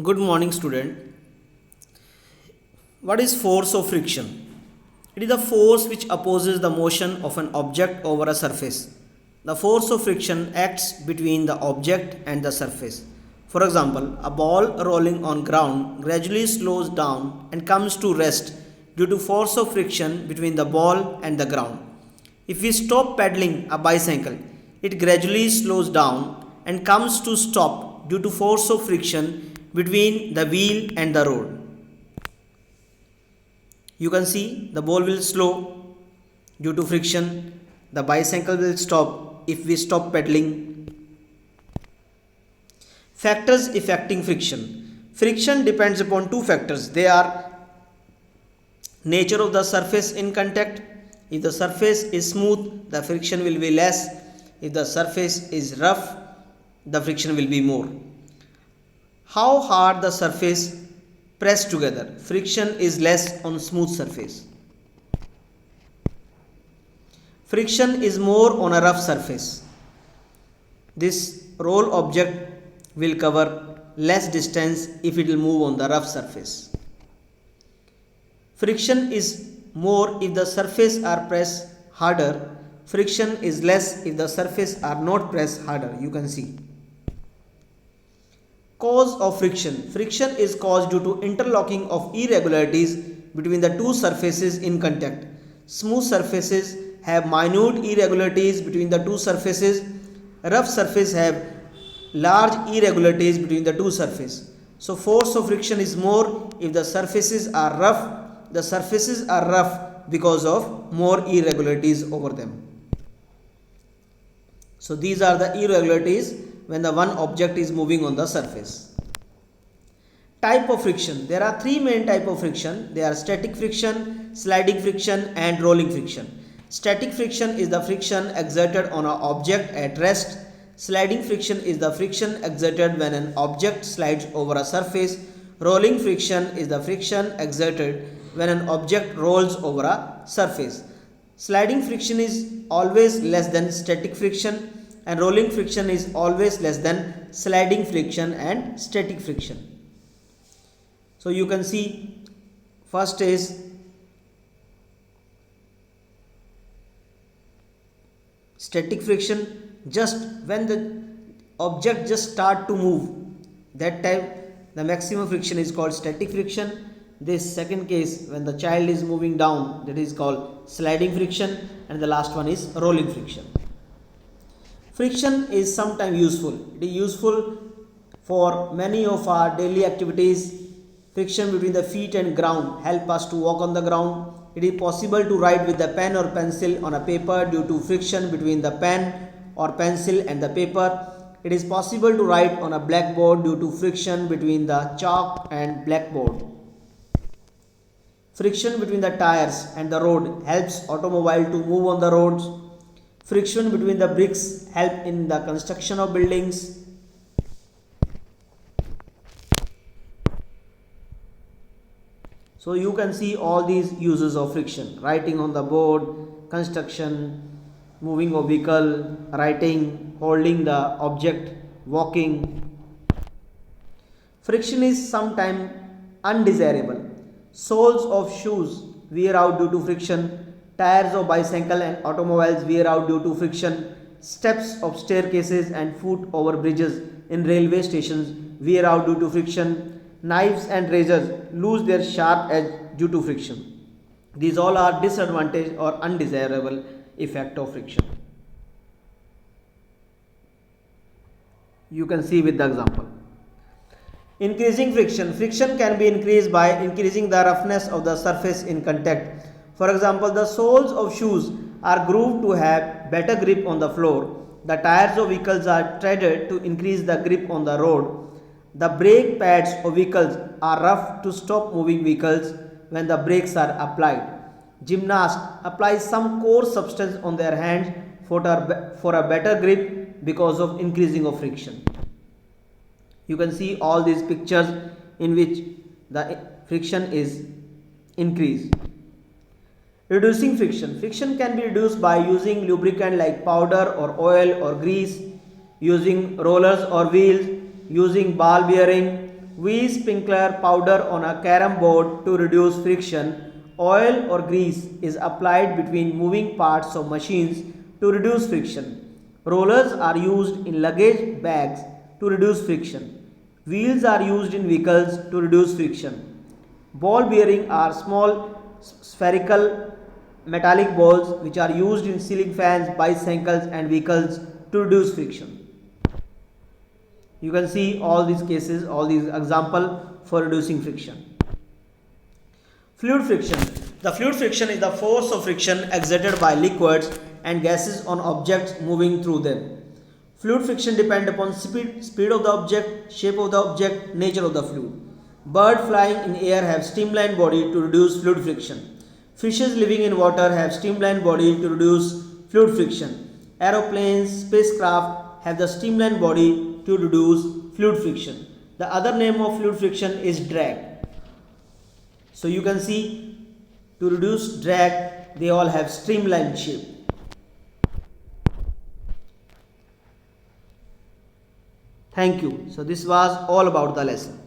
Good morning, student. What is force of friction? It is the force which opposes the motion of an object over a surface. The force of friction acts between the object and the surface. For example, a ball rolling on ground gradually slows down and comes to rest due to force of friction between the ball and the ground. If we stop pedaling a bicycle, it gradually slows down and comes to stop due to force of friction between the wheel and the road. You can see the ball will slow due to friction. The bicycle will stop if we stop pedaling. Factors affecting friction. Friction depends upon two factors. They are nature of the surface in contact. If the surface is smooth, the friction will be less. If the surface is rough, the friction will be more. How hard the surface pressed together. Friction is less on smooth surface. Friction is more on a rough surface. This roll object will cover less distance if it will move on the rough surface. Friction is more if the surface are pressed harder. Friction is less if the surface are not pressed harder. You can see. Cause of friction. Friction is caused due to interlocking of irregularities between the two surfaces in contact. Smooth surfaces have minute irregularities between the two surfaces. Rough surfaces have large irregularities between the two surfaces. So force of friction is more if the surfaces are rough. The surfaces are rough because of more irregularities over them. So these are the irregularities when the one object is moving on the surface. Type of friction. There are three main type of friction. They are static friction, sliding friction and rolling friction. Static friction is the friction exerted on an object at rest. Sliding friction is the friction exerted when an object slides over a surface. Rolling friction is the friction exerted when an object rolls over a surface. Sliding friction is always less than static friction and rolling friction is always less than sliding friction and static friction. So you can see first is static friction. Just when the object just start to move, that time the maximum friction is called static friction. This second case when the child is moving down, that is called sliding friction, and the last one is rolling friction. Friction is sometimes useful. It is useful for many of our daily activities. Friction between the feet and ground help us to walk on the ground. It is possible to write with the pen or pencil on a paper due to friction between the pen or pencil and the paper. It is possible to write on a blackboard due to friction between the chalk and blackboard. Friction between the tires and the road helps automobile to move on the roads. Friction between the bricks help in the construction of buildings. So you can see all these uses of friction. Writing on the board, construction, moving a vehicle, writing, holding the object, walking. Friction is sometimes undesirable. Soles of shoes wear out due to friction. Tires of bicycle and automobiles wear out due to friction. Steps of staircases and foot over bridges in railway stations wear out due to friction. Knives and razors lose their sharp edge due to friction. These all are disadvantage or undesirable effect of friction. You can see with the example. Increasing friction. Friction can be increased by increasing the roughness of the surface in contact. For example, the soles of shoes are grooved to have better grip on the floor. The tires of vehicles are treaded to increase the grip on the road. The brake pads of vehicles are rough to stop moving vehicles when the brakes are applied. Gymnasts apply some coarse substance on their hands for a better grip because of increasing of friction. You can see all these pictures in which the friction is increased. Reducing friction. Friction can be reduced by using lubricant like powder or oil or grease, using rollers or wheels, using ball bearing, We sprinkler powder on a carom board to reduce friction. Oil or grease is applied between moving parts of machines to reduce friction. Rollers are used in luggage bags to reduce friction. Wheels are used in vehicles to reduce friction. Ball bearings are small spherical metallic balls which are used in ceiling fans, bicycles and vehicles to reduce friction. You can see all these cases, all these example for reducing friction. Fluid friction. The fluid friction is the force of friction exerted by liquids and gases on objects moving through them. Fluid friction depends upon speed of the object, shape of the object, nature of the fluid. Birds flying in air have streamlined body to reduce fluid friction. Fishes living in water have streamlined body to reduce fluid friction. Aeroplanes, spacecraft have the streamlined body to reduce fluid friction. The other name of fluid friction is drag. So you can see, to reduce drag, they all have streamlined shape. Thank you. So this was all about the lesson.